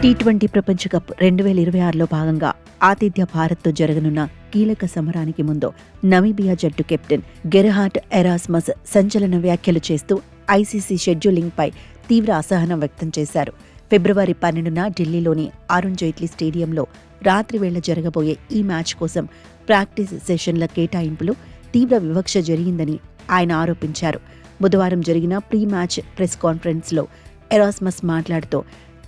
T20 ప్రపంచ cup 2026లో భాగంగా ఆతిథ్య భారత్తో జరగనున్న కీలక సమరానికి ముందు నమీబియా జట్టు కెప్టెన్ గెర్హార్డ్ ఎరాస్మస్ సంచలన వ్యాఖ్యలు చేస్తూ ఐసీసీ షెడ్యూలింగ్పై తీవ్ర అసహనం వ్యక్తం చేశారు. ఫిబ్రవరి 12న ఢిల్లీలోని అరుణ్ జైట్లీ స్టేడియంలో రాత్రివేళ జరగబోయే ఈ మ్యాచ్ కోసం ప్రాక్టీస్ సెషన్ల కేటాయింపులో తీవ్ర వివక్ష జరిగిందని ఆయన ఆరోపించారు. బుధవారం జరిగిన ప్రీ మ్యాచ్ ప్రెస్ కాన్ఫరెన్స్లో ఎరాస్మస్ మాట్లాడుతూ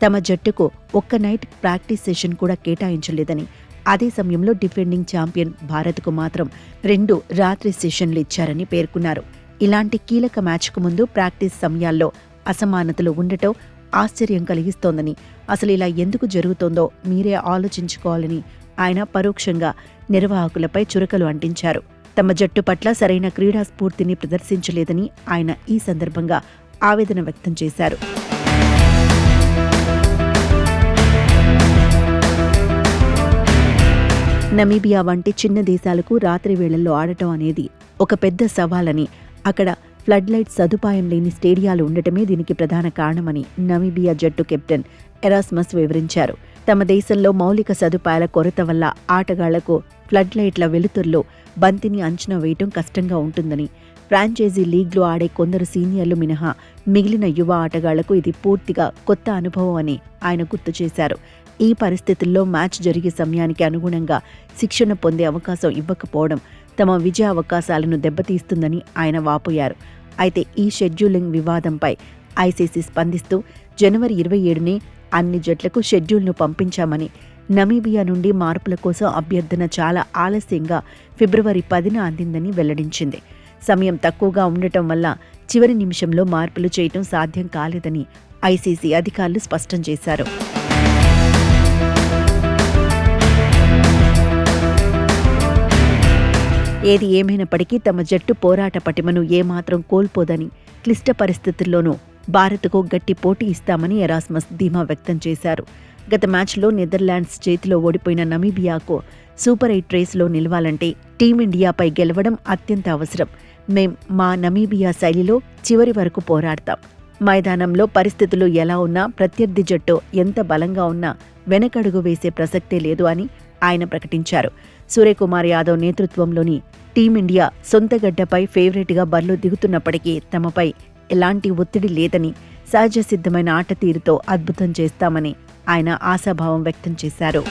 తమ జట్టుకు ఒక్క నైట్ ప్రాక్టీస్ సెషన్ కూడా కేటాయించలేదని, అదే సమయంలో డిఫెండింగ్ ఛాంపియన్ భారత్కు మాత్రం 2 రాత్రి సెషన్లు ఇచ్చారని పేర్కొన్నారు. ఇలాంటి కీలక మ్యాచ్కు ముందు ప్రాక్టీస్ సమయాల్లో అసమానతలు ఉండటం ఆశ్చర్యం కలిగిస్తోందని, అసలు ఇలా ఎందుకు జరుగుతోందో మీరే ఆలోచించుకోవాలని ఆయన పరోక్షంగా నిర్వాహకులపై చురకలు అంటించారు. తమ జట్టు పట్ల సరైన క్రీడా స్ఫూర్తిని ప్రదర్శించలేదని ఆయన ఈ సందర్భంగా ఆవేదన వ్యక్తం చేశారు. నమీబియా వంటి చిన్న దేశాలకు రాత్రి వేళల్లో ఆడటం అనేది ఒక పెద్ద సవాలని, అక్కడ ఫ్లడ్ లైట్ సదుపాయం లేని స్టేడియాలు ఉండటమే దీనికి ప్రధాన కారణమని నమీబియా జట్టు కెప్టెన్ ఎరాస్మస్ వివరించారు. తమ దేశంలో మౌలిక సదుపాయాల కొరత వల్ల ఆటగాళ్లకు ఫ్లడ్ లైట్ల వెలుతురులో బంతిని అంచనా వేయటం కష్టంగా ఉంటుందని, ఫ్రాంచైజీ లీగ్లో ఆడే కొందరు సీనియర్లు మినహా మిగిలిన యువ ఆటగాళ్లకు ఇది పూర్తిగా కొత్త అనుభవం అని ఆయన గుర్తు చేశారు. ఈ పరిస్థితుల్లో మ్యాచ్ జరిగే సమయానికి అనుగుణంగా శిక్షణ పొందే అవకాశం ఇవ్వకపోవడం తమ విజయ అవకాశాలను దెబ్బతీస్తుందని ఆయన వాపోయారు. అయితే ఈ షెడ్యూలింగ్ వివాదంపై ఐసీసీ స్పందిస్తూ జనవరి 27నే అన్ని జట్లకు షెడ్యూల్ను పంపించామని, నమీబియా నుండి మార్పుల కోసం అభ్యర్థన చాలా ఆలస్యంగా ఫిబ్రవరి 10న అందిందని వెల్లడించింది. సమయం తక్కువగా ఉండటం వల్ల చివరి నిమిషంలో మార్పులు చేయటం సాధ్యం కాలేదని ఐసీసీ అధికారులు స్పష్టం చేశారు. ఏది ఏమైనప్పటికీ తమ జట్టు పోరాట పటిమను ఏమాత్రం కోల్పోదని, క్లిష్ట పరిస్థితుల్లోనూ భారత్కు గట్టి పోటీ ఇస్తామని ఎరాస్మస్ ధీమా వ్యక్తం చేశారు. గత మ్యాచ్లో నెదర్లాండ్స్ చేతిలో ఓడిపోయిన నమీబియాకు సూపర్ 8 రేస్లో నిలవాలంటే టీమిండియాపై గెలవడం అత్యంత అవసరం. మేం మా నమీబియా శైలిలో చివరి వరకు పోరాడతాం. మైదానంలో పరిస్థితులు ఎలా ఉన్నా, ప్రత్యర్థి జట్టు ఎంత బలంగా ఉన్నా వెనకడుగు వేసే ప్రసక్తే లేదు అని ఆయన ప్రకటించారు. సూర్యకుమార్ యాదవ్ నేతృత్వంలోని టీమిండియా సొంత గడ్డపై ఫేవరెట్గా బరిలో దిగుతున్నప్పటికీ తమపై ఎలాంటి ఒత్తిడి లేదని, సహజ సిద్ధమైన ఆట తీరుతో అద్భుతం చేస్తామని ఆయన ఆశాభావం వ్యక్తం చేశారు.